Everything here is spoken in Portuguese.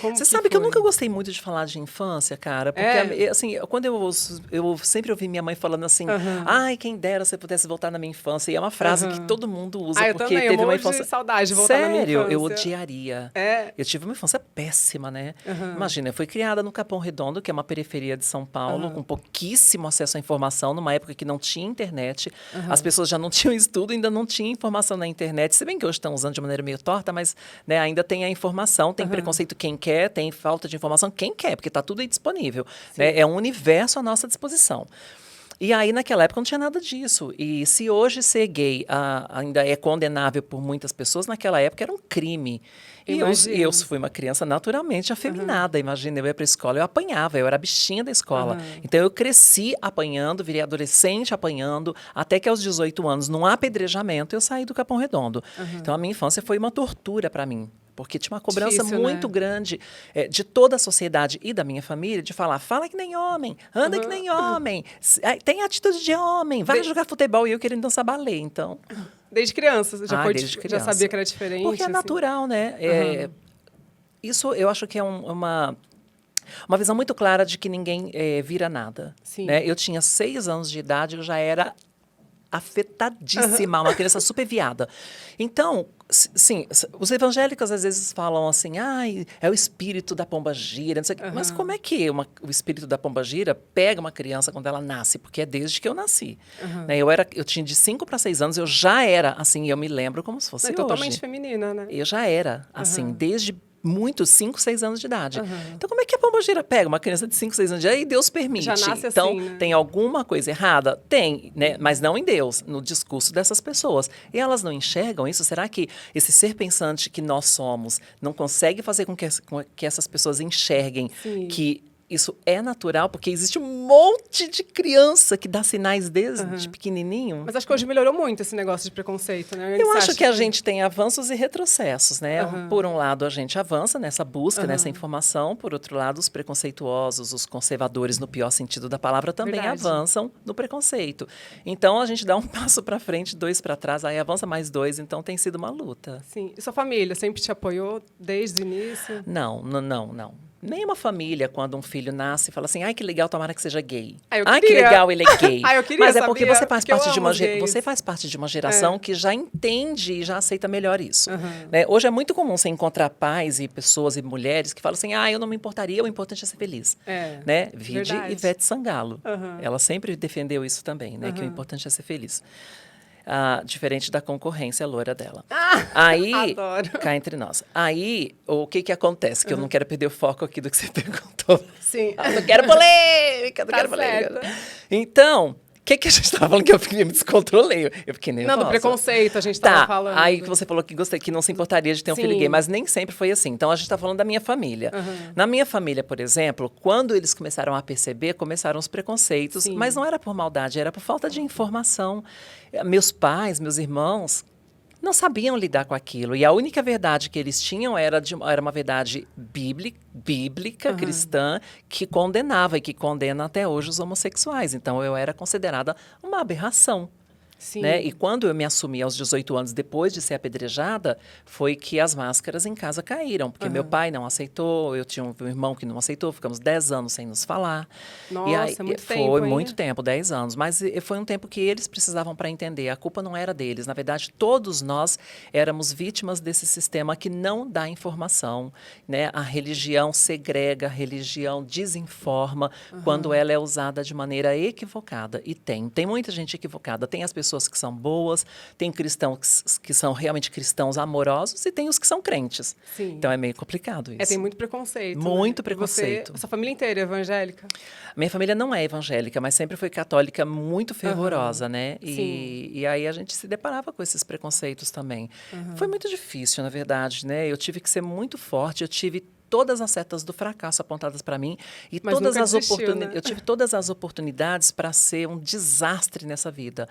Como Você que sabe que eu foi? nunca gostei muito de falar de infância, cara. Porque, assim, quando eu sempre ouvi minha mãe falando assim, ai, quem dera se eu pudesse voltar na minha infância. E é uma frase que todo mundo usa, Ah, eu porque também, eu teve uma morro infância... de saudade de voltar na minha Sério, eu infância. odiaria. É? Eu tive uma infância péssima, né? Imagina, eu fui criada no Capão Redondo, que é uma periferia de São Paulo, com pouquíssimo acesso à informação, numa época que não tinha internet. As pessoas já não tinham estudo, ainda não tinha informação na internet. Se bem que hoje estão usando de maneira meio torta, mas né, ainda tem a informação, tem preconceito quem quer, tem falta de informação quem quer, porque está tudo aí disponível. Né? É um universo à nossa disposição. E aí, naquela época, não tinha nada disso. E se hoje ser gay ainda é condenável por muitas pessoas, naquela época era um crime. E eu fui uma criança naturalmente afeminada. Imagina, eu ia para a escola, eu apanhava, eu era a bichinha da escola. Então, eu cresci apanhando, virei adolescente apanhando, até que aos 18 anos, num apedrejamento, eu saí do Capão Redondo. Então, a minha infância foi uma tortura para mim. Porque tinha uma cobrança Difícil, muito né? grande de toda a sociedade e da minha família de falar, fala que nem homem, anda que nem homem, tem atitude de homem, vai jogar futebol. E eu querendo dançar balé, então... Desde criança, você Desde já criança. sabia que era diferente? Porque é assim? natural, né? Isso eu acho que é uma visão muito clara de que ninguém vira nada. Sim. Né? Eu tinha 6 anos de idade, eu já era afetadíssima, uma criança super viada. Então, sim, os evangélicos às vezes falam assim, ai, é o espírito da pombagira, não sei o quê. Mas como é que o espírito da pombagira pega uma criança quando ela nasce? Porque é desde que eu nasci. Né? Eu tinha de 5 para 6 anos, eu já era assim, eu me lembro como se fosse hoje. Totalmente feminina, né? Eu já era assim, desde muito, 5, 6 anos de idade. Então, como é que a pombagira pega uma criança de 5, 6 anos de idade e Deus permite? Já nasce então, assim, né? tem alguma coisa errada? Tem, né? Mas não em Deus, no discurso dessas pessoas. E elas não enxergam isso? Será que esse ser pensante que nós somos não consegue fazer com que essas pessoas enxerguem que isso é natural? Porque existe um monte de criança que dá sinais desde pequenininho. Mas acho que hoje melhorou muito esse negócio de preconceito, né? Eu acho que a gente tem avanços e retrocessos, né? Por um lado, a gente avança nessa busca, nessa informação. Por outro lado, os preconceituosos, os conservadores, no pior sentido da palavra, também avançam no preconceito. Então, a gente dá um passo para frente, 2 para trás, aí avança mais 2. Então, tem sido uma luta. Sim. E sua família sempre te apoiou desde o início? Não. Nenhuma família, quando um filho nasce, fala assim, ai, que legal, tomara que seja gay. Ai, que legal, ele é gay. Eu queria, mas é porque você faz parte de você faz parte de uma geração que já entende e já aceita melhor isso. Né? Hoje é muito comum você encontrar pais e pessoas e mulheres que falam assim, eu não me importaria, o importante é ser feliz. Né? Vide Ivete Sangalo. Ela sempre defendeu isso também, né? Que o importante é ser feliz. Diferente da concorrência loira dela. Aí, adoro. cá entre nós. Aí, o que acontece? Que eu não quero perder o foco aqui do que você perguntou. Sim. Não quero polêmica, não quero polêmica. Então, o que a gente estava falando que eu me descontrolei? Eu fiquei nervosa. Não, do preconceito a gente estava falando. Aí que você falou que não se importaria de ter um filho gay, mas nem sempre foi assim. Então, a gente está falando da minha família. Na minha família, por exemplo, quando eles começaram a perceber, começaram os preconceitos, mas não era por maldade, era por falta de informação. Meus pais, meus irmãos, não sabiam lidar com aquilo. E a única verdade que eles tinham era uma verdade bíblica cristã, que condenava e que condena até hoje os homossexuais. Então, eu era considerada uma aberração. Sim. Né? E quando eu me assumi aos 18 anos, depois de ser apedrejada, foi que as máscaras em casa caíram. Porque meu pai não aceitou, eu tinha um irmão que não aceitou, ficamos 10 anos sem nos falar. Nossa, e aí, muito foi tempo, hein? muito tempo, 10 anos. Mas foi um tempo que eles precisavam para entender. A culpa não era deles. Na verdade, todos nós éramos vítimas desse sistema que não dá informação. Né? A religião segrega, a religião desinforma quando ela é usada de maneira equivocada. E tem muita gente equivocada. Tem as pessoas que são boas, tem cristãos que são realmente cristãos amorosos e tem os que são crentes. Sim. Então é meio complicado isso. Tem muito preconceito. Muito né? preconceito. Sua família inteira é evangélica? Minha família não é evangélica, mas sempre foi católica muito fervorosa, né? E aí a gente se deparava com esses preconceitos também. Foi muito difícil, na verdade, né? Eu tive que ser muito forte, eu tive todas as setas do fracasso apontadas para mim e eu tive todas as oportunidades para ser um desastre nessa vida.